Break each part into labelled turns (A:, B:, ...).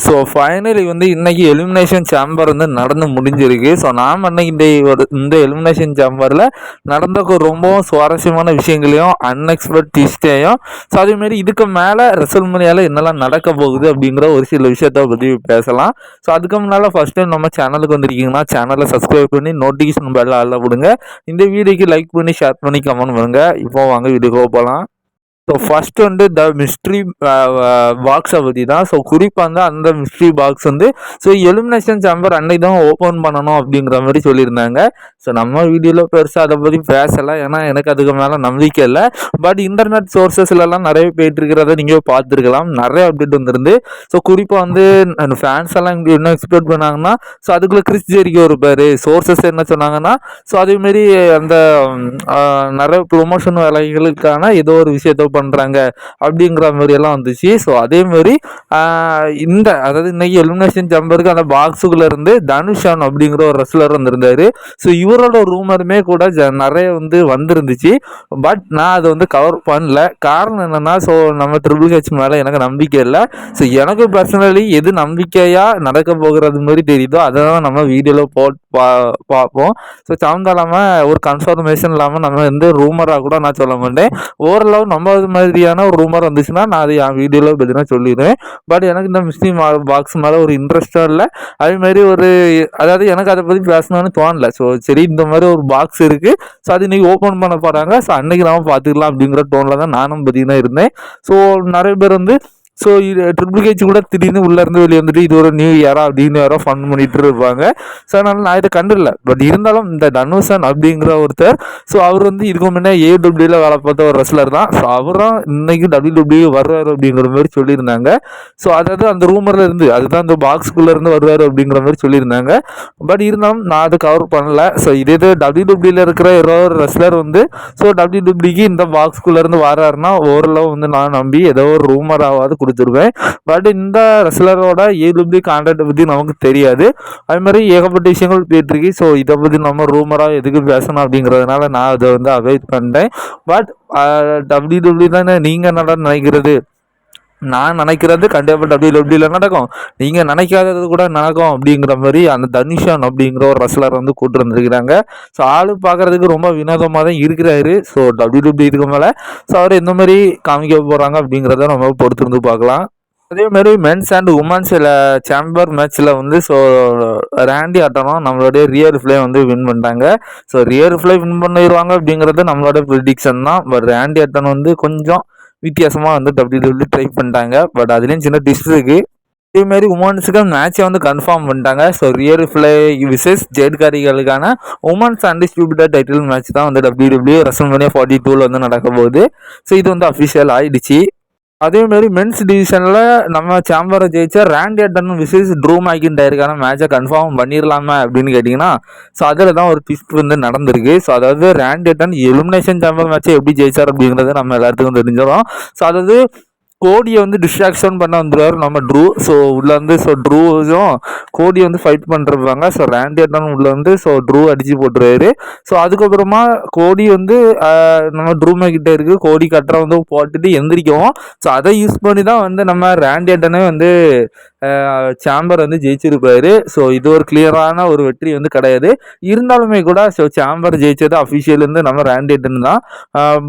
A: So finally வந்து இன்னைக்கு elimination chamber வந்து நடந்து முடிஞ்சிருக்கு. ஸோ நாம் அன்னைக்கு இந்த எலிமினேஷன் சேம்பரில் நடந்த ரொம்பவும் சுவாரஸ்யமான விஷயங்களையும் அன்எக்ஸ்பெக்ட் ட்விஸ்டையும் ஸோ அதேமாரி இதுக்கு மேலே ரெசல்மனியாவில் என்னெல்லாம் நடக்க போகுது அப்படிங்கிற ஒரு சில விஷயத்தை பற்றி பேசலாம். ஸோ அதுக்கு முன்னால் ஃபஸ்ட் டைம் நம்ம சேனலுக்கு வந்திருக்கீங்கன்னா சேனலை சப்ஸ்கிரைப் பண்ணி நோட்டிஃபிகேஷன் பெல் ஆளில் கொடுங்க. இந்த வீடியோக்கு லைக் பண்ணி ஷேர் பண்ணி கமெண்ட் பண்ணுங்கள். இப்போ வாங்க வீடியோக்கு போகலாம். ஸோ ஃபஸ்ட்டு வந்து த மிஸ்ட்ரி பாக்ஸை பற்றி தான். ஸோ குறிப்பாக வந்து அந்த மிஸ்ட்ரி பாக்ஸ் வந்து ஸோ எலிமினேஷன் சேம்பர் அன்னைக்கு தான் ஓப்பன் பண்ணணும் அப்படிங்கிற மாதிரி சொல்லியிருந்தாங்க. ஸோ நம்ம வீடியோவில் பெருசாக அதை பற்றி பேசலை, ஏன்னா எனக்கு அதுக்கு மேலே நம்பிக்கை இல்லை. பட் இன்டர்நெட் சோர்ஸஸ்லாம் நிறைய போயிட்டு இருக்கிறத நீங்கள் பார்த்துருக்கலாம், நிறைய அப்டேட் வந்துருந்து. ஸோ குறிப்பாக வந்து அந்த ஃபேன்ஸ் எல்லாம் இங்கே என்ன எக்ஸ்பெக்ட் பண்ணாங்கன்னா ஸோ அதுக்குள்ளே கிறிஸ் ஜெரிகோ இருப்பார். சோர்ஸஸ் என்ன சொன்னாங்கன்னா ஸோ அதேமாரி அந்த நிறைய ப்ரொமோஷன் வேலைகளுக்கான ஏதோ ஒரு விஷயத்தை பண்ணுறாங்க அப்படிங்கிற மாதிரி எல்லாம் வந்துச்சு. ஸோ அதேமாரி அதாவது இன்னைக்கு எலிமினேஷன் சேம்பருக்கு அந்த பாக்ஸுக்குள்ள இருந்து தனுஷான் அப்படிங்கிற ஒரு ரெஸ்லர் வந்திருந்தாரு. ஸோ இவரோட ரூமருமே கூட நிறைய வந்து வந்திருந்துச்சு. பட் நான் அதை வந்து கவர் பண்ணல. காரணம் என்னன்னா ஸோ நம்ம ட்ரிபிள் ஹெச் மேலே எனக்கு நம்பிக்கை இல்லை. ஸோ எனக்கு பர்சனலி எது நம்பிக்கையாக நடக்க போகிறது மாதிரி தெரியுதோ அதை தான் நம்ம வீடியோவில் பார்ப்போம். ஸோ சவுண்ட் இல்லாமல் ஒரு கன்ஃபர்மேஷன் இல்லாமல் நம்ம வந்து ரூமராக கூட நான் சொல்ல மாட்டேன். ஓரளவு நம்ம மாதிரியான ஒரு ரூமர் வந்துச்சுன்னா நான் அது என் வீடியோவில் பார்த்தீங்கன்னா சொல்லிடுவேன். பட் எனக்கு இந்த மிஸ்ட்ரி பாக்ஸ் மேலே ஒரு இன்ட்ரெஸ்ட்டாக இல்லை. அதேமாதிரி அதாவது எனக்கு அதை பற்றி பேசணும்னு தோணலை. ஸோ சரி, இந்த மாதிரி ஒரு பாக்ஸ் இருக்குது, ஸோ அது இன்றைக்கி ஓப்பன் பண்ண போகிறாங்க, ஸோ அன்றைக்கி நாம பார்த்துக்கலாம் அப்படிங்கிற டோனில் தான் நானும் பார்த்தீங்கன்னா இருந்தேன். ஸோ நிறைய பேர் வந்து ஸோ இது ட்ரிபிள் ஹெச் கூட திடீர்னு உள்ளேருந்து வெளியே வந்துட்டு இது ஒரு நியூ இயரா அப்படின்னு யாரோ ஃபன் பண்ணிட்டு இருப்பாங்க. ஸோ அதனால நான் இதை கண்டுடல. பட் இருந்தாலும் இந்த தனுஷன் அப்படிங்கிற ஒருத்தர் ஸோ அவர் வந்து இதுக்கு முன்னே ஏடபிள்யூவில் வேலை பார்த்த ஒரு ரெஸ்லர் தான். ஸோ அவரும் இன்னைக்கு டபிள்யூடபிள்யூ வருவார் அப்படிங்கிற மாதிரி சொல்லியிருந்தாங்க. ஸோ அதாவது அந்த ரூமரில் இருந்து அதுதான் அந்த பாக்ஸுக்குள்ளே இருந்து வருவார் அப்படிங்கிற மாதிரி சொல்லியிருந்தாங்க. பட் இருந்தாலும் நான் அதை கவர் பண்ணல. ஸோ இதே டபிள்யூடபிள்யூவில் இருக்கிற ஒரு ரெஸ்லர் வந்து ஸோ டபிள்யூடபிள்யூக்கு இந்த பாக்ஸுக்குள்ளே இருந்து வராருன்னா ஓரளவு வந்து நான் நம்பி ஏதோ ஒரு ரூமராவது கொடுத்துருவேன். பட் இந்த ரெஸ்லரோட ஏடபிள்யூ கான்ட்ராக்டை பற்றி நமக்கு தெரியாது. அது மாதிரி ஏகப்பட்ட விஷயங்கள் போயிட்டுருக்கு. ஸோ இதை பற்றி நம்ம ரூமராக எதுக்கு பேசணும் அப்படிங்கிறதுனால நான் அதை வந்து அவாய்ட் பண்ணிட்டேன். பட் டபிள்யூடபிள்யூ தானே நீங்கள் என்ன நினைக்கிறது? நான் நினைக்கிறது கண்டிப்பாக டபிள்யூடபிள்யூவில் நடக்கும், நீங்கள் நினைக்காதது கூட நடக்கும் அப்படிங்கிற மாதிரி அந்த தனுஷான் அப்படிங்கிற ஒரு ரெஸ்லர் வந்து கூட்டு வந்துருக்கிறாங்க. ஸோ ஆளு பார்க்குறதுக்கு ரொம்ப வினோதமாக தான் இருக்கிறாரு. ஸோ டபிள்யூடபிள்யூ இதுக்கு மேலே ஸோ அவர் எந்த மாதிரி காமிக்க போகிறாங்க அப்படிங்கிறத நம்ம பொறுத்திருந்து பார்க்கலாம். அதேமாதிரி மென்ஸ் அண்ட் உமன்ஸ் சேம்பர் மேட்ச்சில் வந்து ஸோ ரேண்டி ஆட்டனும் நம்மளுடைய ரியல் ஃப்ளே வந்து வின் பண்ணிட்டாங்க. ஸோ ரியல் ஃப்ளே வின் பண்ணிடுவாங்க அப்படிங்கிறது நம்மளோட ப்ரிடிக்ஷன் தான். பட் ரேண்டி ஆட்டன் வந்து கொஞ்சம் வித்தியாசமாக வந்து டபிள்யூடபிள்யூ ட்ரை பண்ணிட்டாங்க. பட் அதுலேயும் சின்ன டிஸ்ட் இருக்குது. இதேமாரி உமன்ஸுக்கு மேட்சை வந்து கன்ஃபார்ம் பண்ணிட்டாங்க. ஸோ ரியல் ஃப்ளை விசஸ் ஜெயிட்காரிகளுக்கான உமன்ஸ் அன்டிஸ்ட்ரிபியூட்டட் டைட்டில் மேட்ச் தான் வந்து டபிள்யூடபிள்யூ ரெசல்மேனியா 42 வந்து நடக்க போகுது. ஸோ இது வந்து அஃபிஷியல் ஆயிடுச்சு. அதேமாரி மென்ஸ் டிவிஷனில் நம்ம சேம்பரை ஜெயிச்சா ரேண்டி ஆர்டன் விசஸ் ட்ரூ மேக்கின்டையருக்கான மேட்சை கன்ஃபார்ம் பண்ணிடலாமா அப்படின்னு கேட்டிங்கன்னா ஸோ அதில் தான் ஒரு ட்விஸ்ட் வந்து நடந்திருக்கு. ஸோ அதாவது ரேண்டி ஆர்டன் எலிமினேஷன் சேம்பர் மேட்சை எப்படி ஜெயிச்சார் அப்படிங்கிறது நம்ம எல்லாத்துக்கும் தெரிஞ்சிடும். ஸோ அதாவது கோடியை வந்து டிஸ்ட்ராக்ஷன் பண்ண வந்துடுவார் நம்ம ட்ரூ. ஸோ உள்ளே வந்து ஸோ ட்ரூவும் கோடியை வந்து ஃபைட் பண்ணிருப்பாங்க. ஸோ ரேண்டி ஆர்டன் உள்ளே வந்து ஸோ ட்ரூ அடித்து போட்டுருவாரு. ஸோ அதுக்கப்புறமா கோடி வந்து நம்ம ட்ரூ மேக்கிட்ட இருக்குது கோடி கட்டுற வந்து போட்டுட்டு எந்திரிக்கவும். ஸோ அதை யூஸ் பண்ணி தான் வந்து நம்ம ரேண்டி ஆர்டனே வந்து சேம்பர் வந்து ஜெயிச்சிருப்பாரு. ஸோ இது ஒரு கிளியரான ஒரு வெற்றி வந்து கிடையாது. இருந்தாலுமே கூட ஸோ சேம்பர் ஜெயிச்சது அஃபிஷியல் வந்து நம்ம ரேண்டி ஆர்டன் தான்.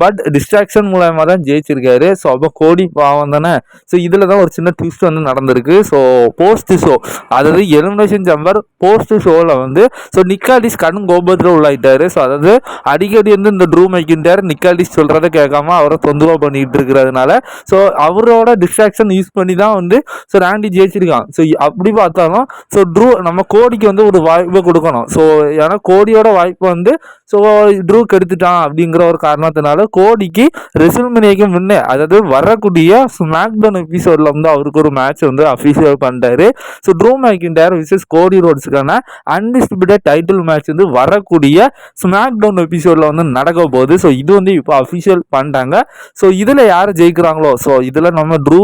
A: பட் டிஸ்ட்ராக்ஷன் மூலமாக தான் ஜெயிச்சிருக்காரு. ஸோ அப்போ கோடி பாவம் தானே. ஸோ இதில் தான் ஒரு சின்ன ட்விஸ்ட் வந்து நடந்திருக்கு. ஸோ போஸ்ட் ஷோ அதாவது எலிமினேஷன் சேம்பர் போஸ்ட் ஷோவில் வந்து ஸோ நிக்காலிஸ் கடும் கோபத்தில் உள்ளாயிட்டாரு. ஸோ அதாவது அடிக்கடி வந்து இந்த ட்ரூ மேக்கின்டார் நிக்காலிஸ் சொல்கிறத கேட்காம அவரை தொந்தரவு பண்ணிட்டு இருக்கிறதுனால ஸோ அவரோட டிஸ்ட்ராக்ஷன் யூஸ் பண்ணி தான் வந்து ஸோ ரேண்டி ஜெயிச்சிருக்கான். ஸோ அப்படி பார்த்தாலும் ஸோ ட்ரூ நம்ம கோடிக்கு வந்து ஒரு வாய்ப்பை கொடுக்கணும். ஸோ ஏன்னா கோடியோட வாய்ப்பு வந்து ஸோ ட்ரூ கெடுத்துட்டான் அப்படிங்கிற ஒரு காரணத்தினால கோடிக்கு ரெசல்மேனியாக்கு முன்னே அதாவது வரக்கூடிய ஸ்மாக்டவுன் எபிசோடில் வந்து அவருக்கு ஒரு மேட்ச் வந்து அஃபிஷியல் பண்ணிட்டாரு. ஸோ ட்ரூ மேக்கின்டையர் விசஸ் கோடி ரோட்ஸுக்கான அன்டிஸ்ட்ரிபியூட்டட் டைட்டில் மேட்ச் வந்து வரக்கூடிய ஸ்மாக்டவுன் எபிசோடில் வந்து நடக்க போகுது. ஸோ இது வந்து இப்போ அஃபிஷியல் பண்ணிட்டாங்க. ஸோ இதில் யார் ஜெயிக்கிறாங்களோ ஸோ இதில் நம்ம ட்ரூ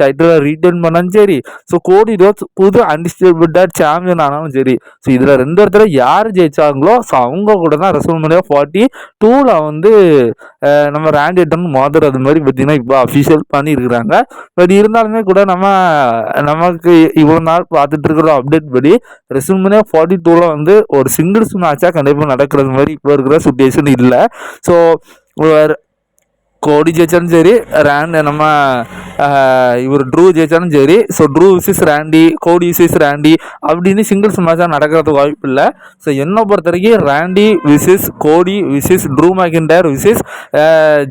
A: டைட்டிலை ரீட்டைன் பண்ணாலும் சரி, ஸோ கோடி ரோட்ஸ் புது அன்டிஸ்ட்ரிபியூட்டட் சாம்பியன் ஆனாலும் சரி, ஸோ இதில் ரெண்டு இடத்துல யார் ஜெயிச்சாங்களோ ஸோ அவங்க கூட தான் ரெசல்மேனியா 42 வந்து நம்ம ரேண்டி ஆர்டன் மோதுறது மாதிரி பார்த்தீங்கன்னா இப்போ அஃபிஷியல் பண்ணி பண்ணியிருக்கிறாங்க. பட் இருந்தாலுமே கூட நமக்கு இவ்வளோ நாள் பார்த்துட்டு இருக்கிற அப்டேட் படி ரெஸ்ல்மேனியா 42 வந்து ஒரு சிங்கிள்ஸ் மேட்சாக கண்டிப்பாக நடக்கிறது மாதிரி இப்போ இருக்கிற சுச்சுவேஷன் இல்லை. ஸோ கோடி ஜெயிச்சாலும் சரி, நம்ம இவர் ட்ரூ ஜெயிச்சாலும் சரி, ஸோ ட்ரூ விசிஸ் ரேண்டி, கோடி விசிஸ் ரேண்டி அப்படின்னு சிங்கிள்ஸ் மேட்சாக நடக்கிறதுக்கு வாய்ப்பு இல்லை. ஸோ என்னை பொறுத்த வரைக்கும் Randy versus Cody versus Drew McIntyre versus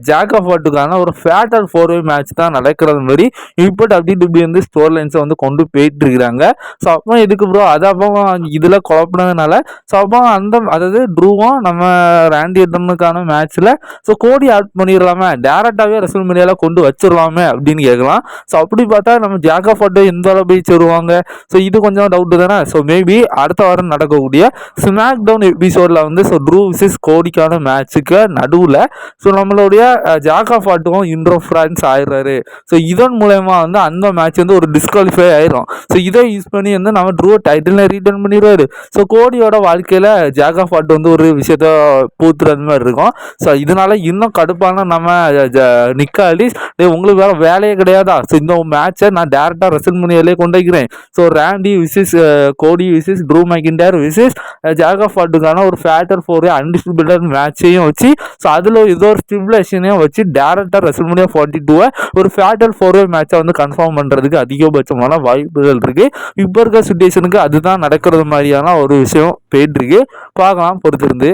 A: Jacob வாட்டுக்கான ஒரு ஃபேட்டல் 4-way மேட்ச் தான் நடக்கிறது மாதிரி இப்போ WWE வந்து ஸ்டோர் லைன்ஸை வந்து கொண்டு போயிட்டு இருக்கிறாங்க. ஸோ அப்போ எதுக்கு ப்ரோ அது அப்போ இதில் குழப்பினதுனால ஸோ அப்போ அதாவது ட்ரூவும் நம்ம ரேண்டி எட்டனுக்கான மேட்ச்சில் ஸோ கோடி அவுட் பண்ணிடலாமே, டேரக்டாகவே ரெஸ்ல்மேனியாவில் கொண்டு வச்சிடலாமே அப்படின்னு கேட்கலாம். ஸோ அப்படி பார்த்தா நம்ம ஜாக் ஆஃப் வாட் எந்த அளவு போய் வருவாங்க? ஸோ இது கொஞ்சம் டவுட்டு தானே. ஸோ மேபி அடுத்த வாரம் நடக்கக்கூடிய ஸ்மாக் டவுன் எபிசோடில் வந்து ஸோ ட்ரூ விசிஸ் கோடிக்கான மேட்சுக்கு நடுவில் ஸோ நம்மளுடைய ஜாக் ஆஃப் வாட்டும் இன்டர்ஃபரன்ஸ் ஆயிடுறாரு. ஸோ இதன் மூலயமா வந்து அந்த மேட்ச் வந்து ஒரு டிஸ்குவாலிஃபை ஆயிரும். ஸோ இதை யூஸ் பண்ணி வந்து நம்ம ட்ரூ டைட்டில் ரீட்டர்ன் பண்ணிடுவாரு. ஸோ கோடியோட வாழ்க்கையில் ஜாக் ஆஃப் வாட் வந்து ஒரு விஷயத்த பூத்துறது மாதிரி இருக்கும். ஸோ இதனால இன்னும் கடுப்பான நம்ம நிக்காலிஸ் உங்களுக்கு வேற வேலையே கிடையாதா? ஸோ இந்த மேட்சை நான் டேரக்டாக ரெஸ்ல்மேனியாலே கொண்டு வைக்கிறேன். So Randy versus Cody versus Drew McIntyre versus Jacob வாட்டுக்கான ஒரு ஃபேட்டர் 4-way அன்டிஸ்பியூட்டட் மேட்சையும் வச்சு ஸோ அதில் ஏதோ ஒரு ஸ்டிபுலேஷனையும் வச்சு டேரக்டாக ரெஸ்ல்மேனியா 42 ஒரு ஃபேட்டல் 4-way மேட்சை வந்து கன்ஃபார்ம் பண்ணுறதுக்கு அதிகபட்சமான வாய்ப்புகள் இருக்குது. இப்போ இருக்க சுச்சுவேஷனுக்கு அதுதான் நடக்கிறது மாதிரியான ஒரு விஷயம் போயிட்டு இருக்கு. பார்க்கலாம் பொறுத்திருந்து.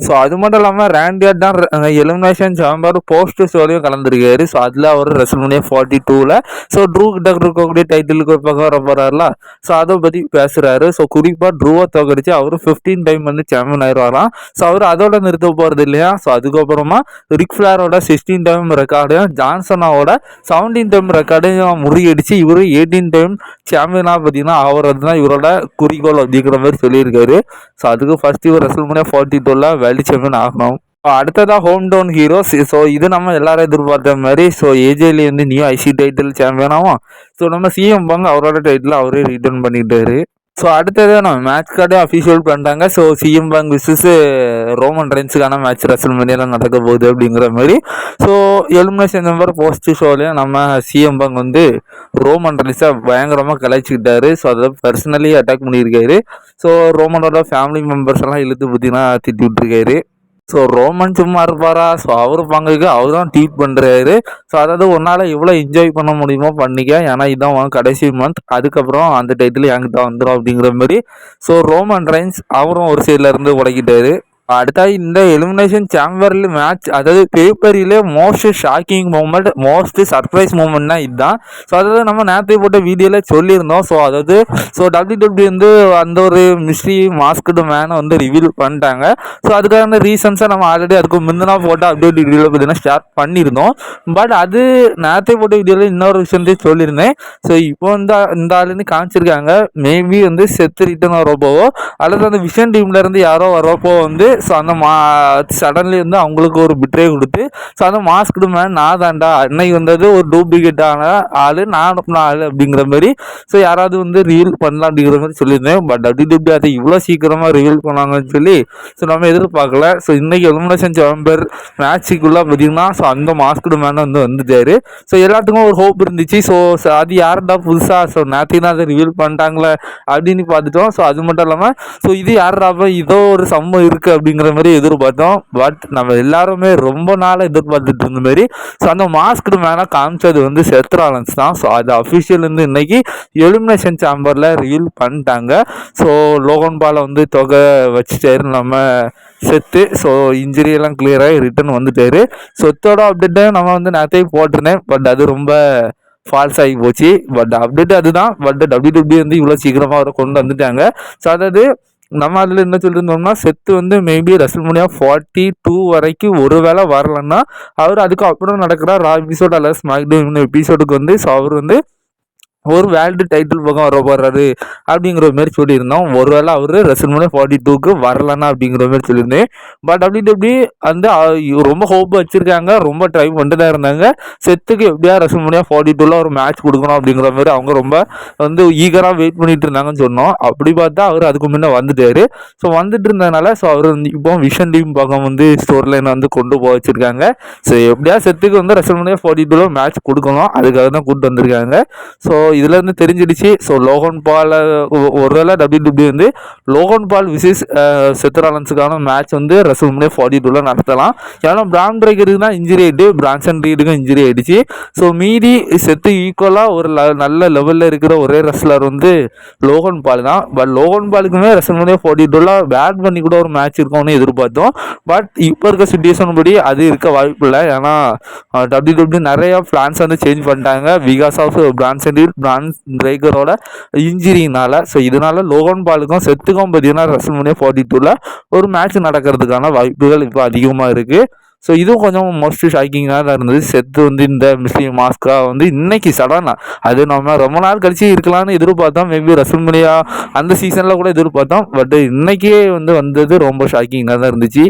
A: ஸோ அது மட்டும் இல்லாமல் ரேண்டி தான் எலிமினேஷன் சாம்பர் போஸ்ட் ஷோலையும் கலந்துருக்காரு. ஸோ அதில் அவர் ரெஸ்ல்மேனியா 42 ஸோ ட்ரூ கிட்ட இருக்கக்கூடிய டைட்டிலுக்கு பக்கம் வர போகிறாருல, ஸோ அதை பற்றி பேசுகிறாரு. ஸோ குறிப்பாக ட்ரூவை தோக்கடிச்சு அவர் 15 டைம் வந்து சாம்பியன் ஆயிடுவாராம். ஸோ அவர் அதோட நிறுத்த போகிறது இல்லையா. ஸோ அதுக்கப்புறமா ரிக் ஃபிளாரோட 16 டைம் ரெக்கார்டையும் ஜான்சனாவோட 17 டைம் ரெக்கார்டையும் முறியடிச்சு இவர் 18 டைம் சாம்பியனாக பார்த்தீங்கன்னா ஆகிறது தான் இவரோட குறிக்கோள் அப்படிங்கிற மாதிரி சொல்லியிருக்காரு. ஸோ அதுக்கு ஃபர்ஸ்ட் இவர் ரெஸ்ல்மேனியா 42 வேர்ல்டு சாம்பியன் ஆகணும். அடுத்ததாக ஹோம் டவுன் ஹீரோஸ். ஸோ இது நம்ம எல்லாரும் எதிர்பார்த்த மாதிரி ஸோ ஏஜேலி வந்து நியூ ஐசி டைட்டில் சாம்பியன் ஆகும். ஸோ நம்ம சிஎம் பங்க் அவரோட டைட்டில் அவரே ரிட்டர்ன் பண்ணிட்டாரு. ஸோ அடுத்தது நம்ம மேட்ச் கார்டே அஃபிஷியல் பண்ணிட்டாங்க. So CM Punk versus Roman ரெயின்ஸுக்கான மேட்ச் ரெஸ்ல்மேனியால நடக்க போகுது அப்படிங்கிற மாதிரி. ஸோ எலிமினேஷன் நம்பர் போஸ்ட் ஷோலையும் நம்ம சிஎம் பங்க் வந்து ரோமன் ரெயின்ஸை பயங்கரமாக கலாய்ச்சிக்கிட்டாரு. ஸோ அதை பர்சனலி அட்டாக் பண்ணியிருக்காரு. ஸோ ரோமனோட ஃபேமிலி மெம்பர்ஸ் எல்லாம் இழுத்து பார்த்தீங்கன்னா திட்டி விட்டுருக்காரு. ஸோ ரோமன் சும்மா இருப்பாரா? ஸோ அவர் பங்குக்கு அவர் தான் ட்வீட் பண்ணுறாரு. ஸோ அதாவது உன்னால் எவ்வளோ என்ஜாய் பண்ண முடியுமோ பண்ணிக்க, ஏன்னா இதுதான் கடைசி மந்த், அதுக்கப்புறம் அந்த டைட்டில் என்கிட்ட வந்துடும் அப்படிங்கிற மாதிரி. ஸோ ரோமன் ரெயின்ஸ் அவரும் ஒரு சைடில் இருந்து உடைக்கிட்டாரு. அடுத்தது இந்த எலிமினேஷன் சாம்பரில் மேட்ச், அதாவது பேப்பரிலே most shocking moment, most surprise மூமெண்ட்னா இதுதான். ஸோ அதாவது நம்ம நேற்று போட்ட வீடியோவில் சொல்லியிருந்தோம். ஸோ அதாவது WWE வந்து அந்த ஒரு மிஸ்ட்ரி மாஸ்க்டு மேனை வந்து ரிவீல் பண்ணிட்டாங்க. ஸோ அதுக்கான ரீசன்ஸை நம்ம ஆல்ரெடி அதுக்கு முந்தினா போட்ட அப்டேட் வீடியோவில் பார்த்தீங்கன்னா ஸ்டார்ட் பண்ணியிருந்தோம். பட் அது நேற்று போட்ட வீடியோவில் இன்னொரு விஷயத்தையும் சொல்லியிருந்தேன். ஸோ இப்போ இந்த ஆளுன்னு காமிச்சிருக்காங்க. மேபி வந்து செத்து ரிட்டர்ன் வரப்போவோ அல்லது அந்த விஷன் டீம்லேருந்து யாரோ வரப்போ வந்து ஸோ அந்த சடன்லி வந்து அவங்களுக்கு ஒரு பிட்ரே கொடுத்து ஸோ அந்த மாஸ்க்டு மேன் நான் தாண்டா அன்னைக்கு வந்தது ஒரு டூப்ளிகேட்டான ஆள், நான் அனுப்பின ஆள் அப்படிங்கிற மாதிரி ஸோ யாராவது வந்து ரிவீல் பண்ணலாம் அப்படிங்கிற மாதிரி சொல்லியிருந்தேன். பட் WWE அதை இவ்வளோ சீக்கிரமாக ரிவீல் பண்ணாங்கன்னு சொல்லி ஸோ நம்ம எதிர்பார்க்கல. ஸோ இன்றைக்கி எலிமினேஷன் சாம்பர் மேட்சுக்குள்ளே பார்த்தீங்கன்னா ஸோ அந்த மாஸ்க்டு மேன் வந்து வந்துட்டாரு. ஸோ எல்லாத்துக்கும் ஒரு ஹோப் இருந்துச்சு. ஸோ அது யாருடா புதுசாக ஸோ நேற்றுக்கு அதை ரிவீல் பண்ணிட்டாங்களே அப்படின்னு பார்த்துட்டோம். ஸோ அது மட்டும் இல்லாமல் ஸோ இது யாரா இதோ ஒரு சம்பவம் இருக்குது அப்படிங்கிற மாதிரி எதிர்பார்த்தோம். பட் நம்ம எல்லாருமே ரொம்ப நாளாக எதிர்பார்த்துட்டு இருந்த மாதிரி ஸோ அந்த மாஸ்க்டு மேலே காமிச்சது வந்து செத் ராலன்ஸ் தான். ஸோ அது அஃபிஷியல் வந்து இன்னைக்கு எலிமினேஷன் சாம்பரில் ரிவீல் பண்ணிட்டாங்க. ஸோ லோகன் பாலை வந்து தொகை வச்சுட்டாரு நம்ம செத்து. ஸோ இன்ஜுரியெல்லாம் கிளியராகி ரிட்டர்ன் வந்துட்டாரு. சொத்தோட அப்டேட்டை நம்ம வந்து நேரத்தையும் போட்டிருந்தேன். பட் அது ரொம்ப ஃபால்ஸ் ஆகி போச்சு. பட் அப்டேட் அதுதான். பட் WWE வந்து இவ்வளோ சீக்கிரமாக அவரை கொண்டு வந்துட்டாங்க. ஸோ அதாவது நம்ம அதில் என்ன சொல்லியிருந்தோம்னா செத்து வந்து மேபி ரெஸ்ல்மேனியா 42 வரைக்கும் ஒரு வேளை வரலன்னா அவர் அதுக்கு அப்புறம் நடக்கிற ரா எபிசோட் அல்லது ஸ்மாக் டவுன் எபிசோடுக்கு வந்து ஸோ அவர் வந்து ஒரு வேர்ல்டு டைட்டில் பக்கம் வர போறாரு அப்படிங்கிற மாதிரி சொல்லியிருந்தோம். ஒருவேளை அவரு ரெசல்மேனியா 42க்கு வரலன்னா அப்படிங்கிற மாதிரி சொல்லியிருந்தேன். பட் WWE வந்து ரொம்ப ஹோப் வச்சிருக்காங்க, ரொம்ப ட்ரை பண்ணிட்டு தான் இருந்தாங்க. செத்துக்கு எப்படியா ரெசல்மேனியா 42ல ஒரு மேட்ச் கொடுக்கணும் அப்படிங்கிற மாதிரி அவங்க ரொம்ப வந்து ஈகராக வெயிட் பண்ணிட்டு இருந்தாங்கன்னு சொன்னோம். அப்படி பார்த்தா அவர் அதுக்கு முன்னே வந்துட்டாரு. ஸோ வந்துட்டு இருந்ததுனால ஸோ அவர் வந்து இப்போ விஷன் டீம் பக்கம் வந்து ஸ்டோர் லைனை வந்து கொண்டு போக வச்சிருக்காங்க. ஸோ எப்படியா செத்துக்கு வந்து ரெசல்மேனியா 42ல மேட்ச் கொடுக்கணும், அதுக்காக தான் கூப்பிட்டு வந்திருக்காங்க. ஸோ இதுல இருந்து தெரிஞ்சிடுச்சு. ஸோ லோகன் பால் ஒருவேளை WWE வந்து லோகன் பால் விசிஸ் செத்ராலன்ஸுக்கான மேட்ச் வந்து ரெசல்மேனியா 42ல நடத்தலாம். ஏன்னா பிரான் பிரேக்கருக்கு தான் இன்ஜுரி ஆகிட்டு, பிரான்சன் ரீடுக்கும் இன்ஜுரி ஆகிடுச்சு. ஸோ மீதி செத்து ஈக்குவலாக ஒரு நல்ல லெவலில் இருக்கிற ஒரே ரெஸ்லர் வந்து லோகன் பால் தான். பட் லோகன் பாலுக்குமே ரெசல்மேனியா 42ல பேட் பண்ணி கூட ஒரு மேட்ச் இருக்கும்னு எதிர்பார்த்தோம். பட் இப்போ இருக்க சுச்சுவேஷன் படி அது இருக்க வாய்ப்பு இல்லை. ஏன்னா WWE நிறைய பிளான்ஸ் வந்து சேஞ்ச் பண்ணிட்டாங்க பிகாஸ் ஆஃப் பிரான் பிரேக்கரோட இன்ஜுரினால. ஸோ இதனால லோகன் பாலுக்கும் செத்துக்கும் பார்த்தீங்கன்னா ரெசல்மேனியா 42ல ஒரு மேட்ச் நடக்கிறதுக்கான வாய்ப்புகள் இப்போ அதிகமாக இருக்குது. ஸோ இதுவும் கொஞ்சம் மோஸ்ட்லி ஷாக்கிங்காக தான் இருந்தது. செத்து வந்து இந்த மிஸ்லிம் மாஸ்கா வந்து இன்னைக்கு சடனாக, அது நம்ம ரொம்ப நாள் கழிச்சு இருக்கலாம்னு எதிர்பார்த்தோம். மேபி ரெசல்மேனியா அந்த சீசனில் கூட எதிர்பார்த்தோம். பட் இன்னைக்கே வந்து வந்தது ரொம்ப ஷாக்கிங்காக தான் இருந்துச்சு.